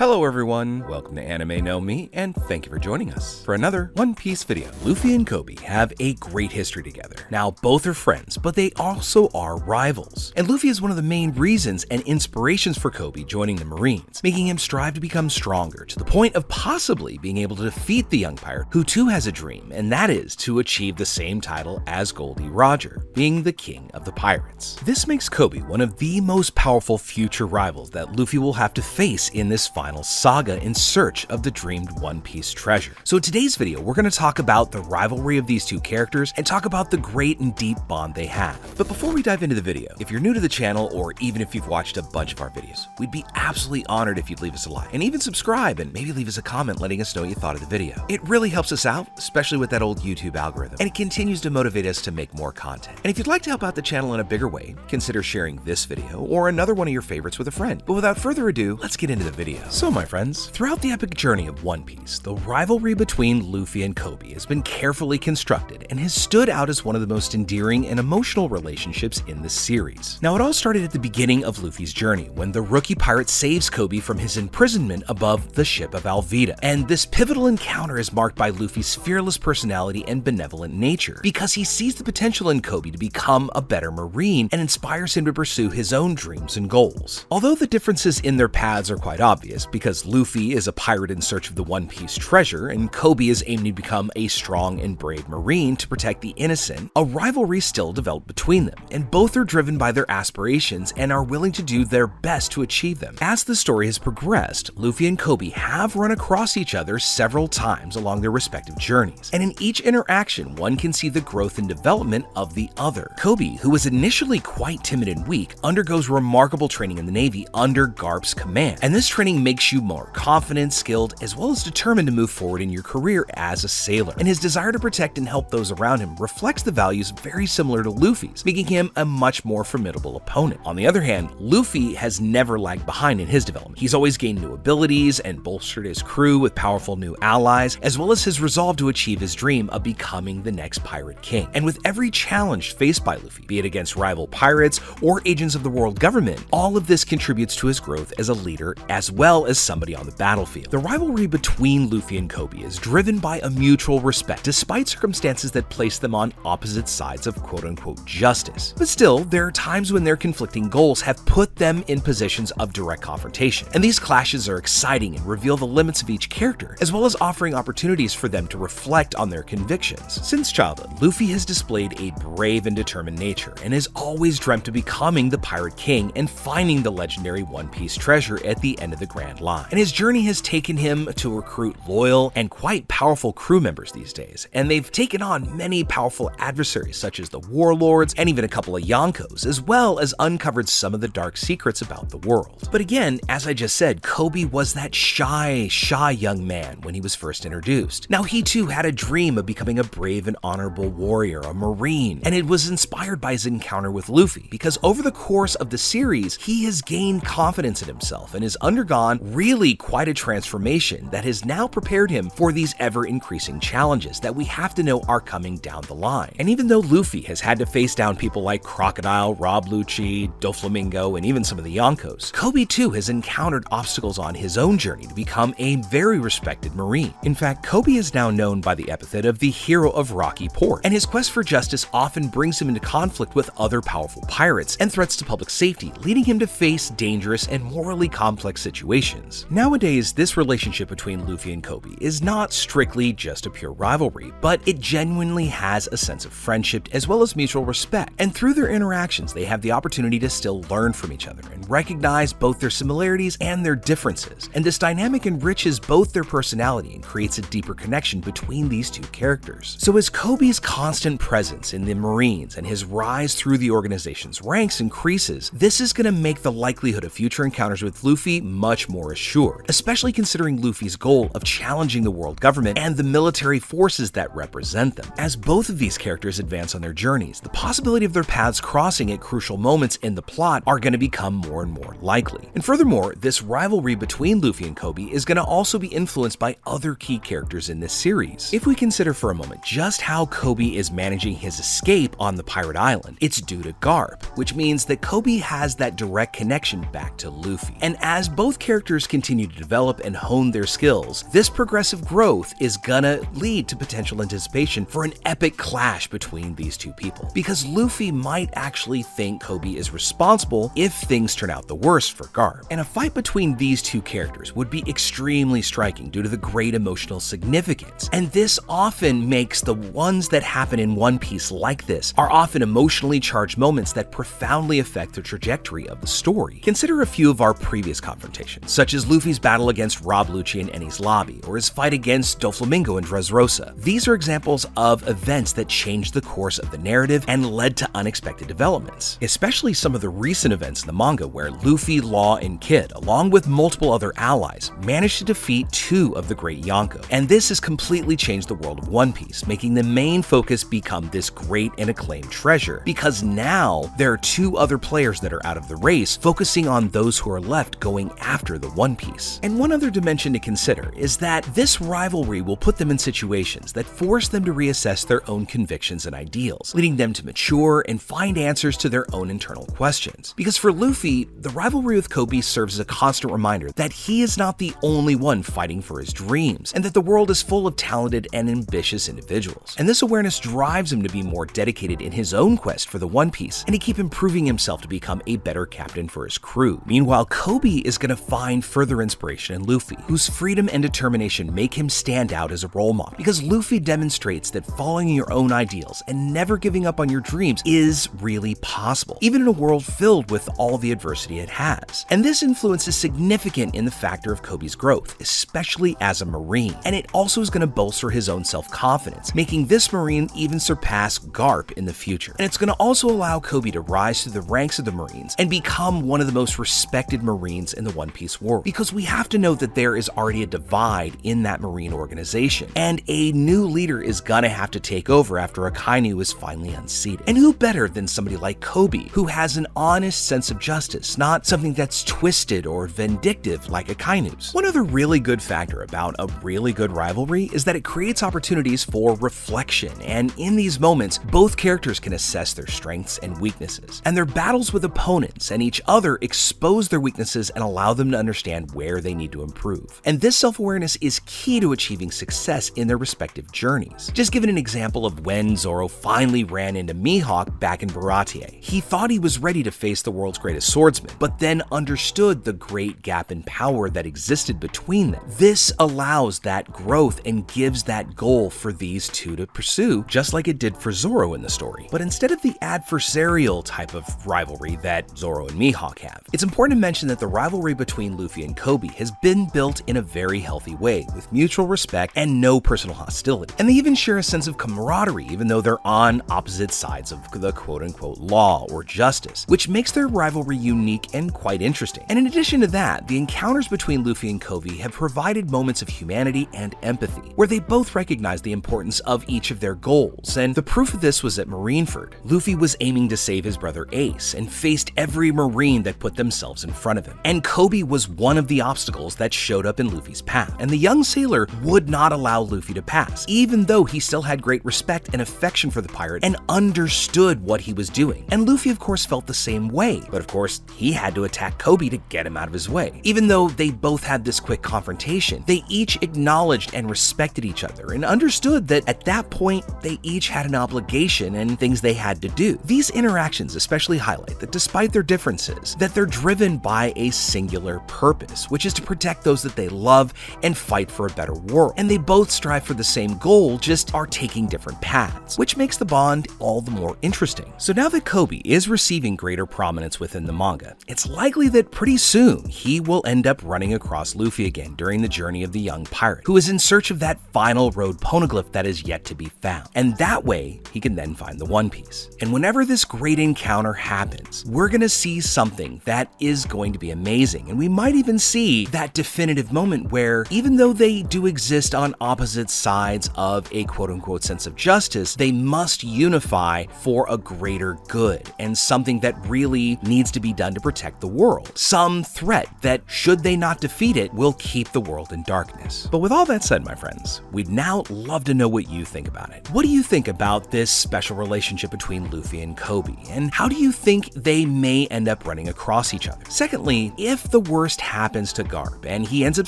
Hello everyone, welcome to Anime No Me, and thank you for joining us for another One Piece video. Luffy and Koby have a great history together. Now, both are friends, but they also are rivals. And Luffy is one of the main reasons and inspirations for Koby joining the Marines, making him strive to become stronger to the point of possibly being able to defeat the young pirate, who too has a dream, and that is to achieve the same title as Goldie Roger, being the king of the pirates. This makes Koby one of the most powerful future rivals that Luffy will have to face in this final saga in search of the dreamed One Piece treasure. So in today's video, we're going to talk about the rivalry of these two characters and talk about the great and deep bond they have. But before we dive into the video, if you're new to the channel or even if you've watched a bunch of our videos, we'd be absolutely honored if you'd leave us a like and even subscribe and maybe leave us a comment letting us know what you thought of the video. It really helps us out, especially with that old YouTube algorithm, and it continues to motivate us to make more content. And if you'd like to help out the channel in a bigger way, consider sharing this video or another one of your favorites with a friend. But without further ado, let's get into the video. So my friends, throughout the epic journey of One Piece, the rivalry between Luffy and Koby has been carefully constructed and has stood out as one of the most endearing and emotional relationships in the series. Now, it all started at the beginning of Luffy's journey, when the rookie pirate saves Koby from his imprisonment above the ship of Alvida. And this pivotal encounter is marked by Luffy's fearless personality and benevolent nature, because he sees the potential in Koby to become a better Marine and inspires him to pursue his own dreams and goals. Although the differences in their paths are quite obvious, because Luffy is a pirate in search of the One Piece treasure, and Koby is aiming to become a strong and brave Marine to protect the innocent, a rivalry still developed between them, and both are driven by their aspirations and are willing to do their best to achieve them. As the story has progressed, Luffy and Koby have run across each other several times along their respective journeys, and in each interaction, one can see the growth and development of the other. Koby, who was initially quite timid and weak, undergoes remarkable training in the Navy under Garp's command, and this training makes you more confident, skilled, as well as determined to move forward in your career as a sailor. And his desire to protect and help those around him reflects the values very similar to Luffy's, making him a much more formidable opponent. On the other hand, Luffy has never lagged behind in his development. He's always gained new abilities and bolstered his crew with powerful new allies, as well as his resolve to achieve his dream of becoming the next pirate king. And with every challenge faced by Luffy, be it against rival pirates or agents of the world government, all of this contributes to his growth as a leader as well as somebody on the battlefield. The rivalry between Luffy and Koby is driven by a mutual respect, despite circumstances that place them on opposite sides of quote-unquote justice. But still, there are times when their conflicting goals have put them in positions of direct confrontation, and these clashes are exciting and reveal the limits of each character, as well as offering opportunities for them to reflect on their convictions. Since childhood, Luffy has displayed a brave and determined nature, and has always dreamt of becoming the Pirate King and finding the legendary One Piece treasure at the end of the Grand Line. And his journey has taken him to recruit loyal and quite powerful crew members these days, and they've taken on many powerful adversaries such as the warlords and even a couple of Yonkos, as well as uncovered some of the dark secrets about the world. But again, as I just said, Koby was that shy young man when he was first introduced. Now, he too had a dream of becoming a brave and honorable warrior, a Marine, and it was inspired by his encounter with Luffy, because over the course of the series, he has gained confidence in himself and has undergone really quite a transformation that has now prepared him for these ever-increasing challenges that we have to know are coming down the line. And even though Luffy has had to face down people like Crocodile, Rob Lucci, Doflamingo, and even some of the Yonkos, Koby too has encountered obstacles on his own journey to become a very respected Marine. In fact, Koby is now known by the epithet of the hero of Rocky Port, and his quest for justice often brings him into conflict with other powerful pirates and threats to public safety, leading him to face dangerous and morally complex situations. Nowadays, this relationship between Luffy and Koby is not strictly just a pure rivalry, but it genuinely has a sense of friendship as well as mutual respect, and through their interactions, they have the opportunity to still learn from each other and recognize both their similarities and their differences, and this dynamic enriches both their personality and creates a deeper connection between these two characters. So as Koby's constant presence in the Marines and his rise through the organization's ranks increases, this is going to make the likelihood of future encounters with Luffy much more assured, especially considering Luffy's goal of challenging the world government and the military forces that represent them. As both of these characters advance on their journeys, the possibility of their paths crossing at crucial moments in the plot are going to become more and more likely. And furthermore, this rivalry between Luffy and Koby is going to also be influenced by other key characters in this series. If we consider for a moment just how Koby is managing his escape on the pirate island, it's due to Garp, which means that Koby has that direct connection back to Luffy. And as both characters characters continue to develop and hone their skills, this progressive growth is gonna lead to potential anticipation for an epic clash between these two people. Because Luffy might actually think Koby is responsible if things turn out the worst for Garp. And a fight between these two characters would be extremely striking due to the great emotional significance. And this often makes the ones that happen in One Piece like this are often emotionally charged moments that profoundly affect the trajectory of the story. Consider a few of our previous confrontations, such as Luffy's battle against Rob Lucci in Enies Lobby, or his fight against Doflamingo in Dressrosa. These are examples of events that changed the course of the narrative and led to unexpected developments. Especially some of the recent events in the manga where Luffy, Law, and Kid, along with multiple other allies, managed to defeat two of the Great Yonko. And this has completely changed the world of One Piece, making the main focus become this great and acclaimed treasure, because now there are two other players that are out of the race, focusing on those who are left going after the One Piece. And one other dimension to consider is that this rivalry will put them in situations that force them to reassess their own convictions and ideals, leading them to mature and find answers to their own internal questions. Because for Luffy, the rivalry with Koby serves as a constant reminder that he is not the only one fighting for his dreams, and that the world is full of talented and ambitious individuals. And this awareness drives him to be more dedicated in his own quest for the One Piece, and to keep improving himself to become a better captain for his crew. Meanwhile, Koby is going to find further inspiration in Luffy, whose freedom and determination make him stand out as a role model, because Luffy demonstrates that following your own ideals and never giving up on your dreams is really possible, even in a world filled with all the adversity it has. And this influence is significant in the factor of Koby's growth, especially as a Marine, and it also is going to bolster his own self-confidence, making this Marine even surpass Garp in the future. And it's going to also allow Koby to rise through the ranks of the Marines and become one of the most respected Marines in the One Piece world, because we have to know that there is already a divide in that Marine organization, and a new leader is gonna have to take over after Akainu is finally unseated. And who better than somebody like Koby, who has an honest sense of justice, not something that's twisted or vindictive like Akainu's. One other really good factor about a really good rivalry is that it creates opportunities for reflection, and in these moments, both characters can assess their strengths and weaknesses, and their battles with opponents and each other expose their weaknesses and allow them to understand where they need to improve. And this self-awareness is key to achieving success in their respective journeys. Just given an example of when Zoro finally ran into Mihawk back in Baratie. He thought he was ready to face the world's greatest swordsman, but then understood the great gap in power that existed between them. This allows that growth and gives that goal for these two to pursue, just like it did for Zoro in the story. But instead of the adversarial type of rivalry that Zoro and Mihawk have, it's important to mention that the rivalry between Luffy and Koby has been built in a very healthy way, with mutual respect and no personal hostility. And they even share a sense of camaraderie, even though they're on opposite sides of the quote-unquote law or justice, which makes their rivalry unique and quite interesting. And in addition to that, the encounters between Luffy and Koby have provided moments of humanity and empathy, where they both recognize the importance of each of their goals. And the proof of this was at Marineford. Luffy was aiming to save his brother Ace and faced every Marine that put themselves in front of him. And Koby was one of the obstacles that showed up in Luffy's path. And the young sailor would not allow Luffy to pass, even though he still had great respect and affection for the pirate and understood what he was doing. And Luffy, of course, felt the same way, but of course, he had to attack Koby to get him out of his way. Even though they both had this quick confrontation, they each acknowledged and respected each other and understood that at that point, they each had an obligation and things they had to do. These interactions especially highlight that despite their differences, that they're driven by a singular purpose, which is to protect those that they love and fight for a better world. And they both strive for the same goal, just are taking different paths, which makes the bond all the more interesting. So now that Koby is receiving greater prominence within the manga, it's likely that pretty soon he will end up running across Luffy again during the journey of the young pirate, who is in search of that final road poneglyph that is yet to be found. And that way, he can then find the One Piece. And whenever this great encounter happens, we're gonna see something that is going to be amazing. And we might even see that definitive moment where, even though they do exist on opposite sides of a quote-unquote sense of justice, they must unify for a greater good and something that really needs to be done to protect the world. Some threat that, should they not defeat it, will keep the world in darkness. But with all that said, my friends, we'd now love to know what you think about it. What do you think about this special relationship between Luffy and Koby? And how do you think they may end up running across each other? Secondly, if the worst worst happens to Garp, and he ends up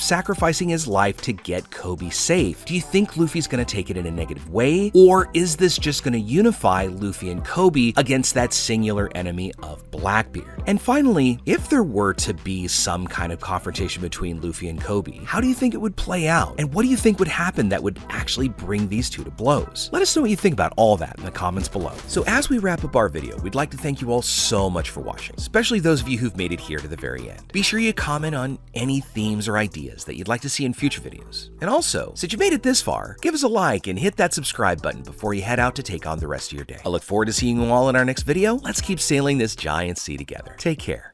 sacrificing his life to get Koby safe. Do you think Luffy's gonna take it in a negative way, or is this just gonna unify Luffy and Koby against that singular enemy of Blackbeard? And finally, if there were to be some kind of confrontation between Luffy and Koby, how do you think it would play out? And what do you think would happen that would actually bring these two to blows? Let us know what you think about all that in the comments below. So as we wrap up our video, we'd like to thank you all so much for watching, especially those of you who've made it here to the very end. Be sure you comment on any themes or ideas that you'd like to see in future videos. And also, since you made it this far, give us a like and hit that subscribe button before you head out to take on the rest of your day. I look forward to seeing you all in our next video. Let's keep sailing this giant sea together. Take care.